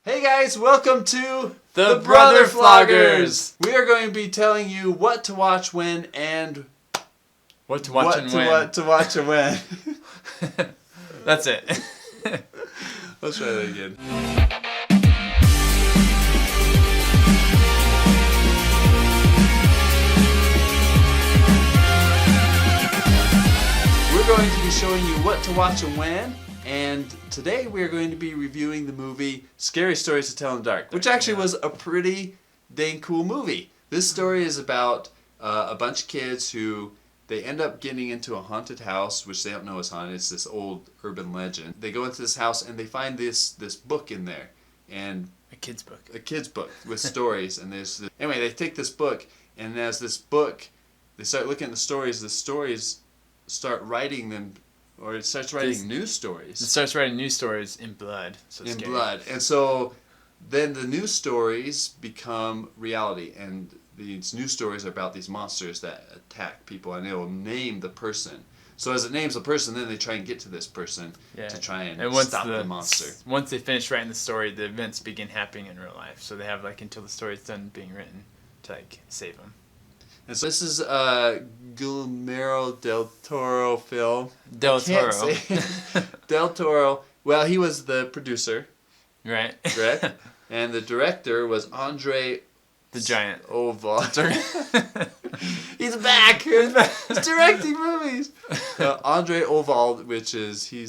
Hey guys, welcome to The Brother Floggers. We are going to be telling you what to watch when and what to watch and when. What to watch and when. That's it. Let's try that again. We're going to be showing you what to watch and when. And today we are going to be reviewing the movie Scary Stories to Tell in the Dark, which actually was a pretty dang cool movie. This story is about a bunch of kids who they end up getting into a haunted house, which they don't know is haunted. It's this old urban legend. They go into this house and they find this book in there, and A kid's book with stories. And anyway, they take this book, and as this book, they start looking at the stories start writing them. Or it starts writing new stories. It starts writing new stories in blood. So in scary. blood. And so then the new stories become reality. And these new stories are about these monsters that attack people. And it will name the person. So as it names the person, then they try and get to this person to try and stop the monster. Once they finish writing the story, the events begin happening in real life. So they have until the story's done being written to save them. And so this is a Guillermo del Toro film. Del Toro. Del Toro. Well, he was the producer. Right. Correct? And the director was Andre... The Giant. Ovredal. He's back! He's directing movies! Andre Ovredal, which is... He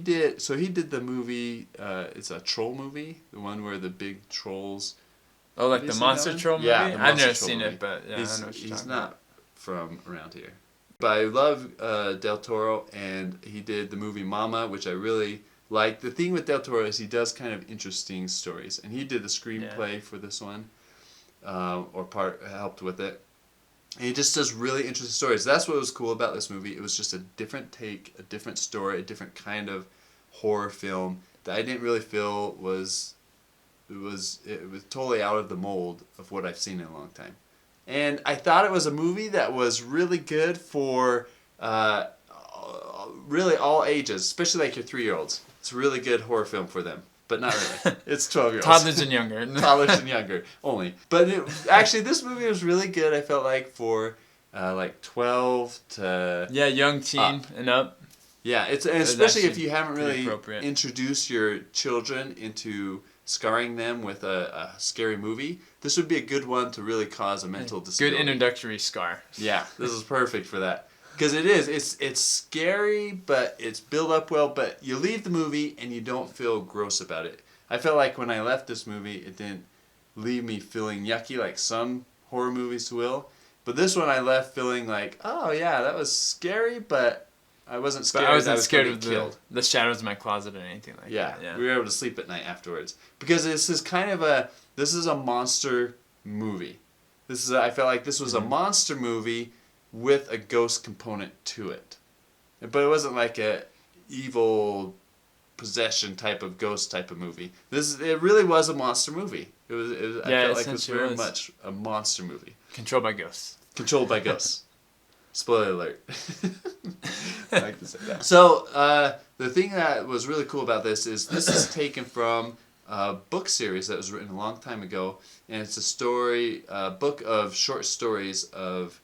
did the movie... it's a troll movie. The one where the big trolls... Oh, like the Monster Troll movie? Yeah, I've never seen it, but yeah, I know what you're talking he's not from around here. But I love Del Toro, and he did the movie Mama, which I really like. The thing with Del Toro is he does kind of interesting stories, and he did the screenplay for this one, helped with it. And he just does really interesting stories. That's what was cool about this movie. It was just a different take, a different story, a different kind of horror film that I didn't really feel was... It was totally out of the mold of what I've seen in a long time. And I thought it was a movie that was really good for really all ages, especially like your 3-year-olds. It's a really good horror film for them, but not really. It's 12-year-olds. Toddlers and younger. Toddlers and younger, only. But actually, this movie was really good, I felt like, for like 12 to... Yeah, young teen and up. Yeah, and especially if you haven't really introduced your children into... scarring them with a scary movie, this would be a good one to really cause a mental disability. Good introductory scar. Yeah, this is perfect for that. Because it's scary, but it's built up well, but you leave the movie and you don't feel gross about it. I felt like when I left this movie, it didn't leave me feeling yucky like some horror movies will. But this one I left feeling like, oh yeah, that was scary, but... I wasn't scared. But I wasn't scared of the shadows in my closet or anything like that. Yeah, we were able to sleep at night afterwards because this is a monster movie. I felt like this was a monster movie with a ghost component to it, but it wasn't like a evil possession type of ghost type of movie. It really was a monster movie. I felt like it was very much a monster movie. Controlled by ghosts. Controlled by ghosts. Spoiler alert. I like to say that. So, the thing that was really cool about this is taken from a book series that was written a long time ago, and it's a book of short stories of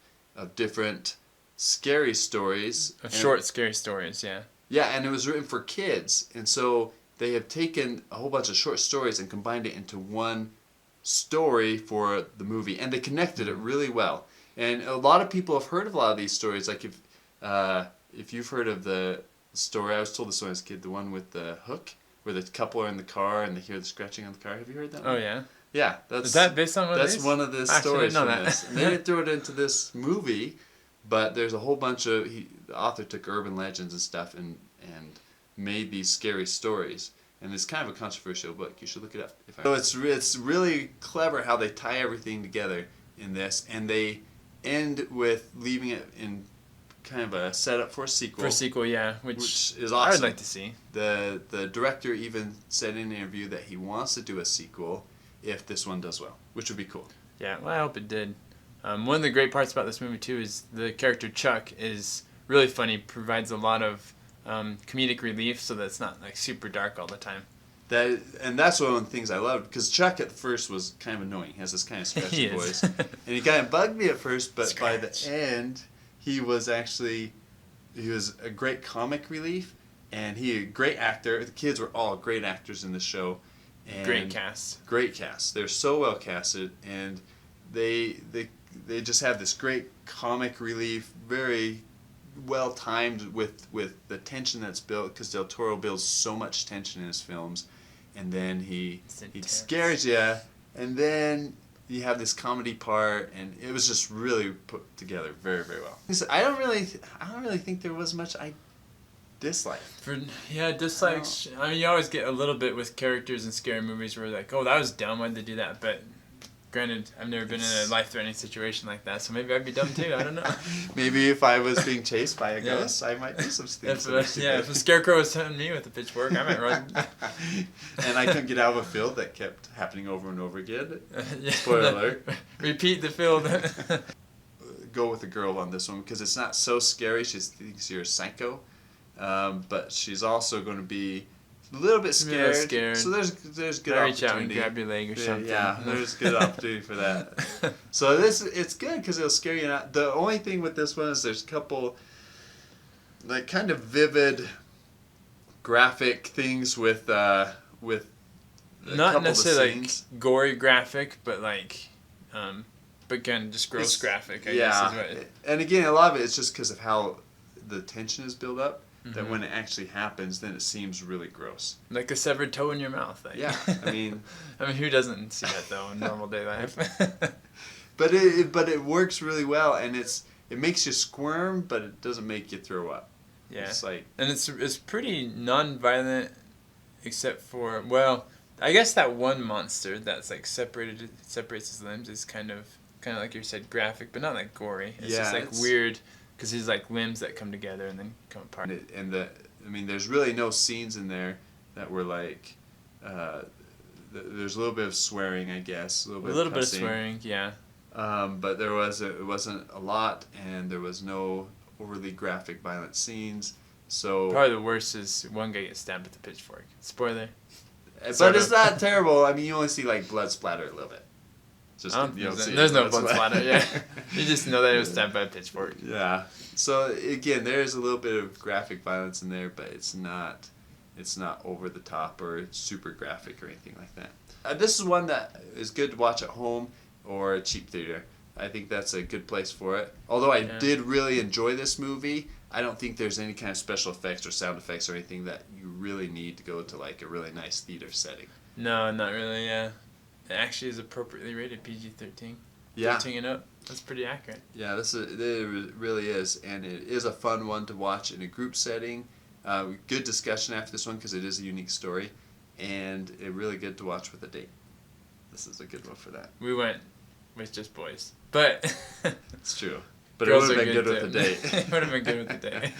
different scary stories. Scary stories, yeah. Yeah, and it was written for kids, and so they have taken a whole bunch of short stories and combined it into one story for the movie, and they connected it really well. And a lot of people have heard of a lot of these stories. Like if you've heard of the story, I was told this when I was a kid, the one with the hook, where the couple are in the car and they hear the scratching on the car. Have you heard that one? Oh, yeah. Yeah. Is that based on one of these? That's one of the stories from this. And they didn't throw it into this movie, but there's a whole bunch of... the author took urban legends and stuff and made these scary stories. And it's kind of a controversial book. You should look it up. So it's really clever how they tie everything together in this, and they... end with leaving it in kind of a setup for a sequel. For a sequel, yeah, which is awesome. I'd like to see. The director even said in an interview that he wants to do a sequel if this one does well, which would be cool. Yeah, well, I hope it did. One of the great parts about this movie, too, is the character Chuck is really funny, provides a lot of comedic relief so that it's not like super dark all the time. that's one of the things I loved, because Chuck at first was kind of annoying. He has this kind of scratchy He is. voice, and he kind of bugged me at first, but by the Scratch. end, he was a great comic relief, and he a great actor. The kids were all great actors in the show, and Great cast. Great cast. They're so well casted, and they just have this great comic relief, very well timed with the tension that's built, because Del Toro builds so much tension in his films, and then he scares you, and then you have this comedy part, and it was just really put together very, very well. I don't really think there was much I disliked. Dislikes. I mean, you always get a little bit with characters in scary movies where like, oh, that was dumb. Why'd they do that? But granted, I've never been in a life-threatening situation like that, so maybe I'd be dumb too. I don't know. Maybe if I was being chased by a ghost, I might do some things. If a scarecrow was hunting me with a pitchfork, I might run. And I couldn't get out of a field that kept happening over and over again. Spoiler alert. Repeat the field. Go with the girl on this one, because it's not so scary. She thinks you're a psycho, but she's also going to be a little bit scared. So there's good opportunity. Reach out and grab your leg or something. Yeah, there's good opportunity for that. So it's good because it'll scare you. The only thing with this one is there's a couple like kind of vivid graphic things with not necessarily like gory graphic, but like but kind of just gross graphic, I guess is what it. And again, a lot of it is just because of how the tension is built up. That when it actually happens, then it seems really gross. Like a severed toe in your mouth. Like. Yeah, I mean, who doesn't see that though in normal day life? But it works really well, and it makes you squirm, but it doesn't make you throw up. Yeah, it's like, and it's pretty non-violent, except for, well, I guess that one monster that's like separates his limbs is kind of like you said, graphic, but not like gory. It's just like weird. Because he's like limbs that come together and then come apart. There's really no scenes in there that were like, there's a little bit of swearing, I guess, a little bit of swearing, yeah. But it wasn't a lot, and there was no overly graphic, violent scenes. So probably the worst is one guy gets stabbed with a pitchfork. Spoiler. But it's not terrible. I mean, you only see like blood splatter a little bit. Just, there's no blood splatter. Yeah, you just know that it was stabbed by a pitchfork. Yeah. So again, there's a little bit of graphic violence in there, but it's not over the top or super graphic or anything like that. This is one that is good to watch at home or a cheap theater. I think that's a good place for it. Although I did really enjoy this movie, I don't think there's any kind of special effects or sound effects or anything that you really need to go to like a really nice theater setting. No, not really. Yeah. It actually is appropriately rated PG-13. Yeah. 13 and up. That's pretty accurate. Yeah, it really is, and it is a fun one to watch in a group setting. Good discussion after this one because it is a unique story, and it really good to watch with a date. This is a good one for that. We went with just boys, but it's true. But it would have been good with a date. It would have been good with a date.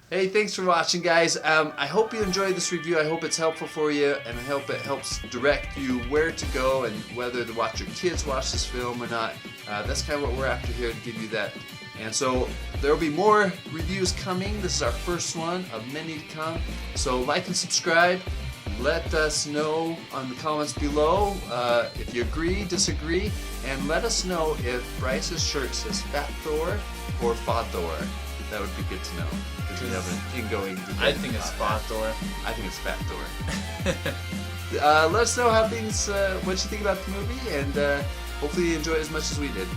Hey, thanks for watching, guys. I hope you enjoyed this review. I hope it's helpful for you, and I hope it helps direct you where to go and whether to watch your kids watch this film or not. That's kind of what we're after here, to give you that. And so there will be more reviews coming. This is our first one of many to come. So like and subscribe. Let us know on the comments below if you agree, disagree, and let us know if Bryce's shirt says Fat Thor or Fa Thor. That would be good to know. We have an ingoing debate. I think it's Fa Thor. I think it's Fat Thor. Let us know how things, what you think about the movie, and hopefully you enjoy it as much as we did.